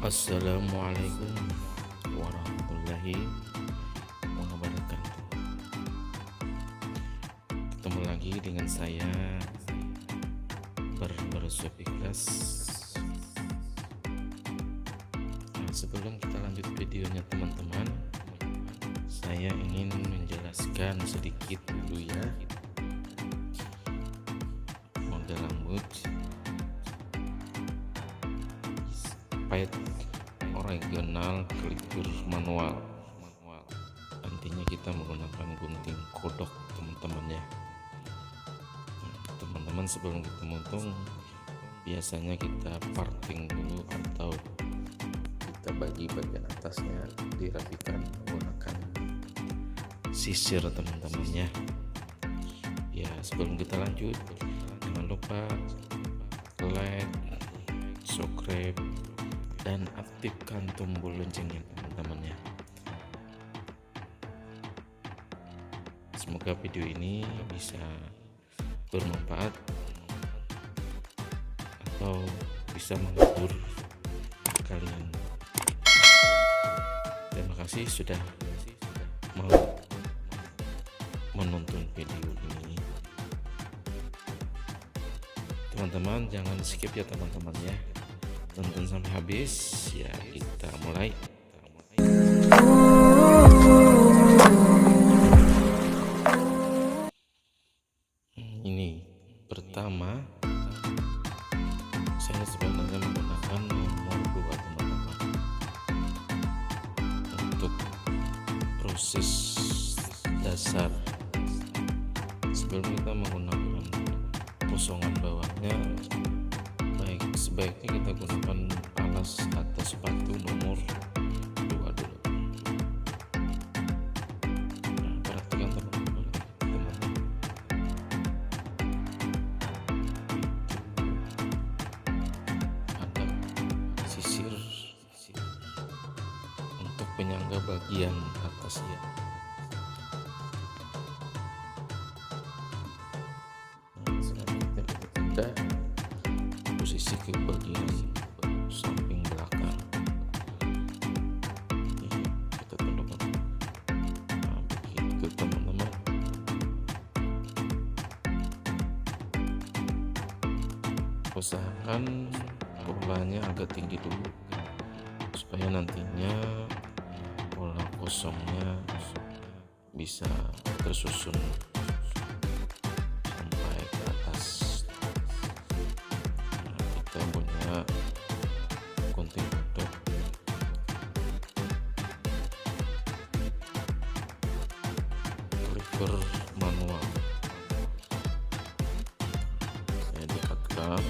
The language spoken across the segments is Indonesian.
Assalamualaikum warahmatullahi wabarakatuh. Ketemu lagi dengan saya bersuap ikhlas. Sebelum kita lanjut videonya teman-teman, saya ingin menjelaskan sedikit dulu ya model rambut pahit regional klipper manual. Nantinya kita menggunakan gunting kodok teman-teman ya. Teman-teman, sebelum kita motong biasanya kita parting dulu atau kita bagi bagian atasnya, dirapikan menggunakan sisir teman-teman ya. Sebelum kita lanjut, jangan lupa like, subscribe, dan aktifkan tombol loncengnya teman-teman ya. Semoga video ini bisa bermanfaat atau bisa menghibur kalian. Terima kasih sudah mau menonton video ini. Teman-teman jangan skip ya teman-teman ya. Tonton sampai habis ya, kita mulai. Ini pertama saya sebenarnya menggunakan nomor 2 teman-teman untuk proses dasar. Sebelum kita menggunakan posongan bawahnya, sebaiknya kita gunakan alas atau sepatu nomor 2 dulu. Praktekan teman-teman. Ada sisir untuk penyangga bagian atas ya. Selanjutnya kita pindah posisi ke bagian samping belakang. Kita tundukkan. Begitu teman-teman. Usahakan polanya agak tinggi dulu supaya nantinya pola kosongnya bisa tersusun sampai ke atas. Kita punya gunting kodok, klipper manual. Saya dekatkan.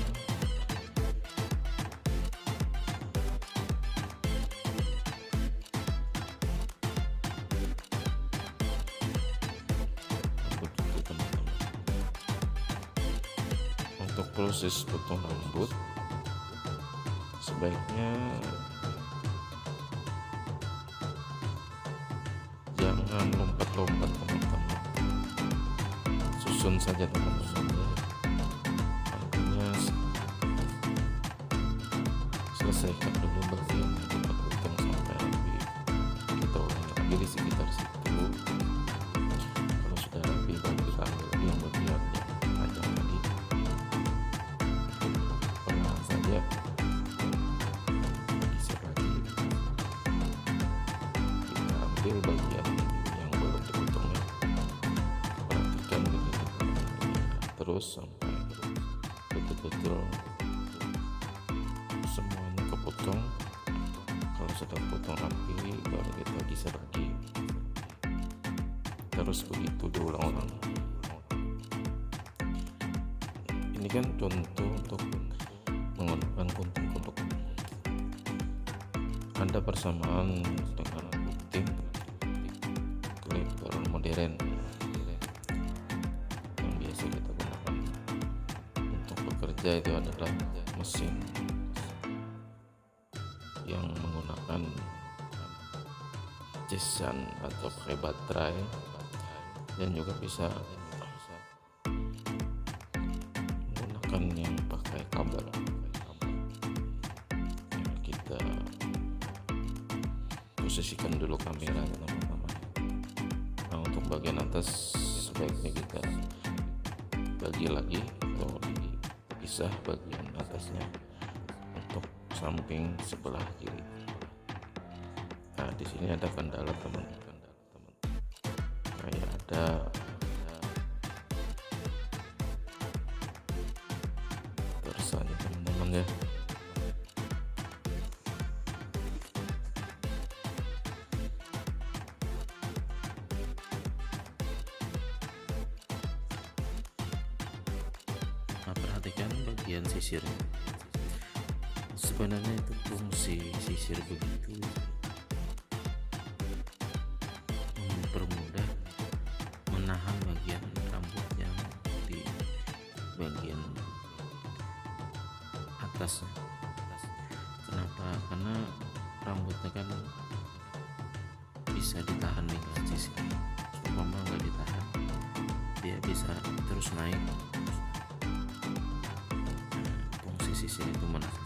Begitu teman-teman. Untuk proses potong rambut sebaiknya jangan lompat-lompat teman-teman, susun saja teman-teman. Artinya selesaikan dulu bagian yang kita potong sampai rapi. Kita ulangi lagi di sekitar situ. Kalau sudah rapi baru kita ambil yang bagian yang panjang tadi, perlahan saja bagian yang belum dipotongnya. Perhatikan begini, terus sampai betul-betul semuanya kepotong. Kalau sudah potong rapi baru kita geser lagi, terus begitu diulang-ulang. Ini kan contoh untuk menggunakan gunting kodok. Ada persamaan dengan gunting klipper modern yang biasa kita gunakan untuk bekerja. Itu adalah mesin yang menggunakan casan atau pakai baterai, dan juga bisa menggunakan yang pakai kabel. Kita posisikan dulu kameranya teman-teman. Nah, untuk bagian atas sebaiknya kita bagi lagi atau dipisah bagian atasnya untuk samping sebelah kiri. Nah, di sini ada kendala teman-teman, kayak ada tersanya teman-teman ya. Nah, perhatikan bagian sisirnya. Sebenarnya itu fungsi sisir begitu mempermudah menahan bagian rambut yang di bagian atasnya. Kenapa? Karena rambutnya kan bisa ditahan dengan sisir. Umpama nggak ditahan, dia bisa terus naik. Fungsi sisir itu menahan.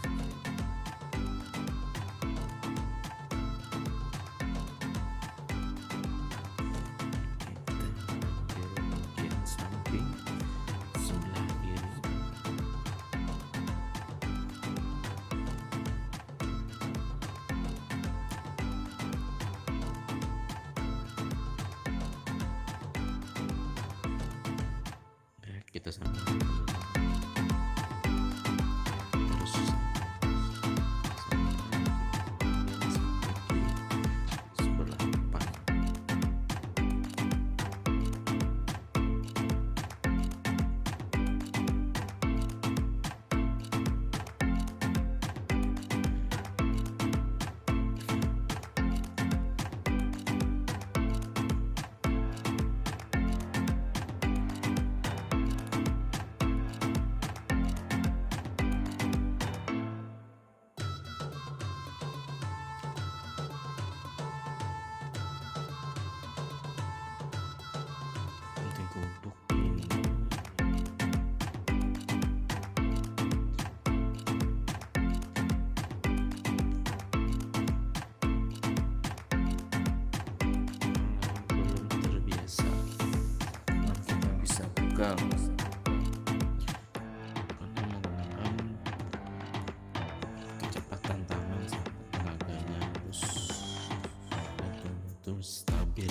Kita sama terus sebelah depan. Untuk ini belum terbiasa, nah kita bisa pegang karena menggunakan kecepatan tangan sama tenaganya harus betul-betul stabil.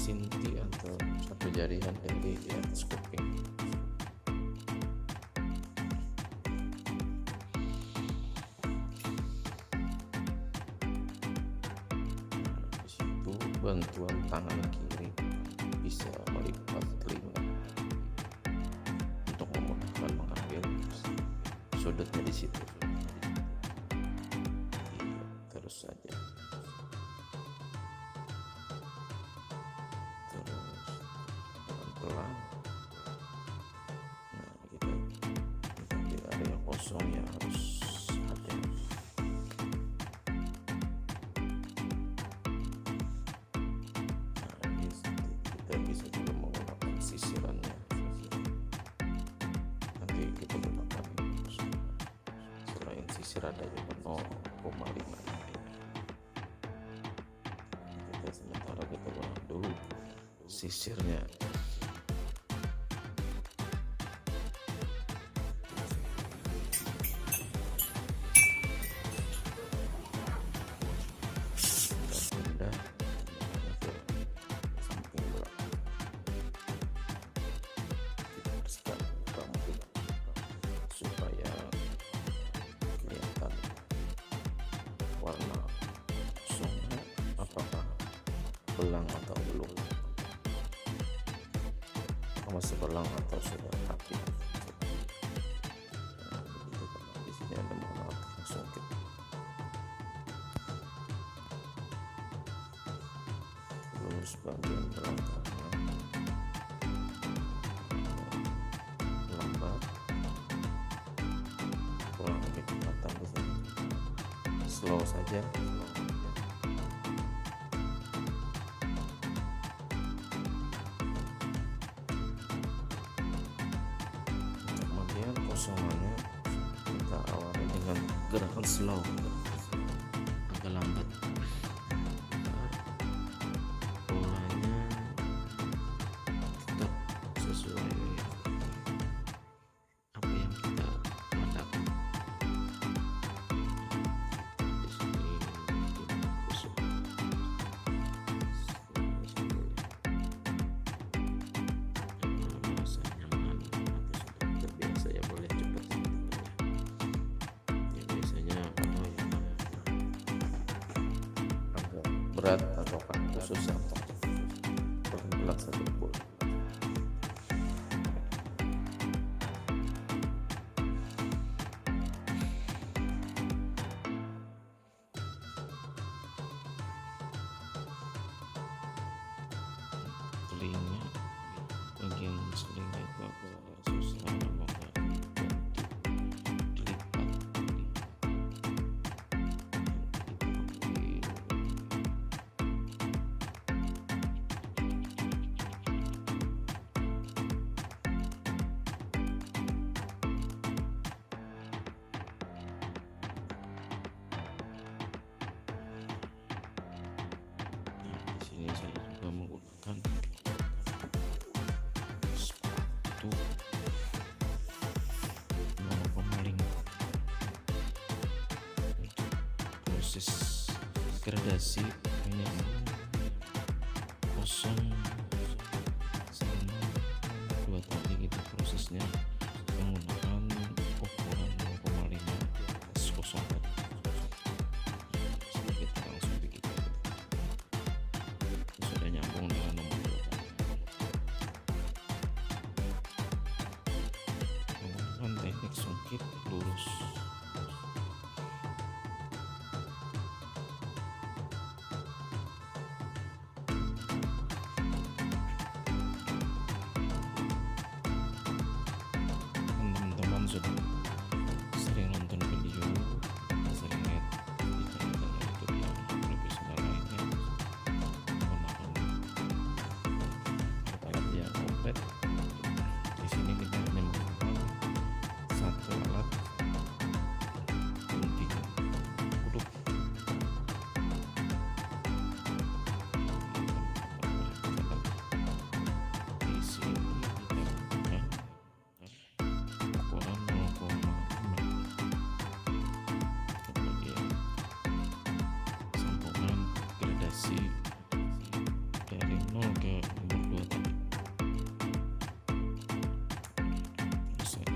Sinti atau satu jarihan dari di atas kuping. Nah, di situ bantuan tangan kiri bisa melipat telinga untuk memudahkan mengambil sudutnya di situ. Terus saja. Pelan. Nah, kita di area kosong yang harus ada. Nah, ini sisir ada juga 0,5. Kita sementara kita ulang dulu sisirnya. Kita pindah ke samping belakang. Kita bersihkan rambut supaya kelihatan warna songnya apakah belang atau belum, masih belang atau sudah rapi. Nah, begitu kan. Di sini ada langsung kita lurus bagian belakangnya, lambat, kurang lebih kecepatan di sini, slow saja. Kemudian kosongannya kita awali dengan gerakan slow, agak lambat. Polanya tetap sesuai apa yang kita lakukan. Di sini kusuk, merasa nyaman atau sudah terbiasa ya boleh cepat. Ya biasanya kalau yang agak berat atau khusus atau berbelah satu pun. Telinga, bagian telinga itu agak susah, maka dilipat. Di sini saya juga menggunakan sepatu 0,5 untuk proses gradasi menyambung kosong sama 2 tali. Gitu prosesnya menggunakan ukuran 0,5 atas kosong tadi. Kita langsung bikin. Sudah nyambung dengan nomor 2 tadi. Menggunakan teknik sungkit lurus. Teman-teman sudah sering nonton video, sering lihat di channel YouTube yang profesional lainnya menggunakan alat yang komplit. Di sini kita hanya menggunakan satu alat, gunting kudu. Di sini kita gunakan ukuran 0,5. Kemudian sambungan gradasi dari 0 ke nomor 2 tadi. Selesai.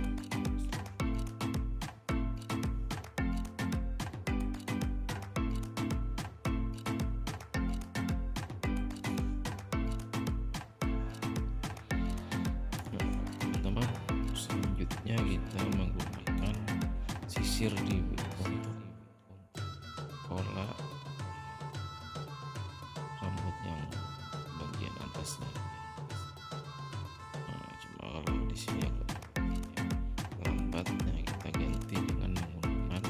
Teman-teman, selanjutnya kita menggunakan sisir di untuk pola rambut yang bagian atasnya. Nah, cuma kalau di sini agak lambatnya kita ganti dengan menggunakan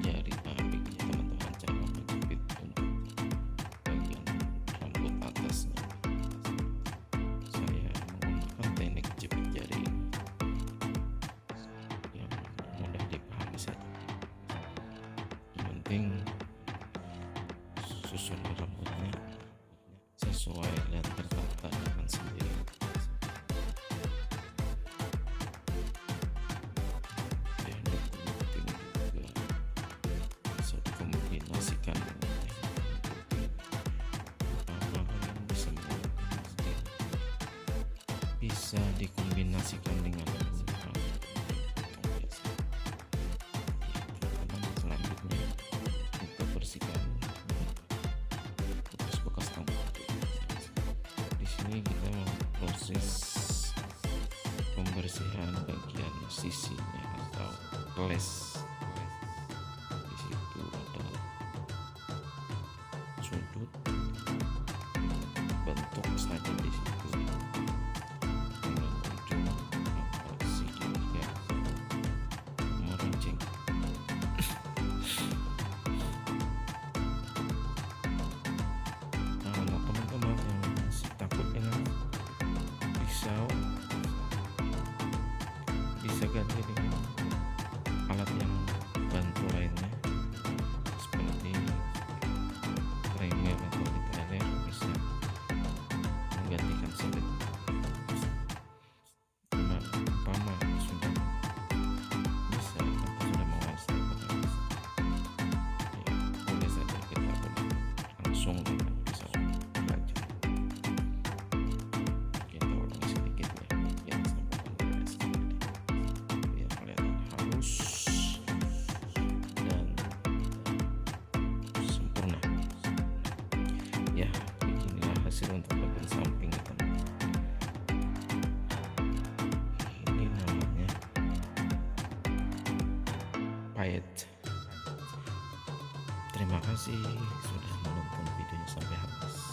jari ahlian. Teman-teman cara menjepit untuk bagian rambut atasnya. Saya menggunakan teknik jepit jari yang mudah dipahami saja. penting susun rambutnya sesuai dan tertata dengan sendiri. Teknik penting juga bisa dikombinasikan dengan teknik apa yang bisa bisa dikombinasikan dengan selanjutnya kita bersihkan bekas rambut. Di sini kita proses pembersihan bagian sisinya atau les. Di situ ada sudut bentuk saja di situ dengan ujung segitiga meruncing. Nah, teman-teman yang masih takut dengan pisau bisa ganti dengan alat yang bantu lainnya seperti primer atau detailer, bisa menggantikan silet. Umpama sudah bisa atau sudah menguasai ya, boleh saja kita boleh langsung dengan pisau tajam. Kita ulangi sedikit ya, yang sampai beres biar kelihatan halus dan sempurna. Ya, beginilah hasil untuk bagian samping kita. Ini namanya pahit. Terima kasih sudah menonton videonya sampai habis.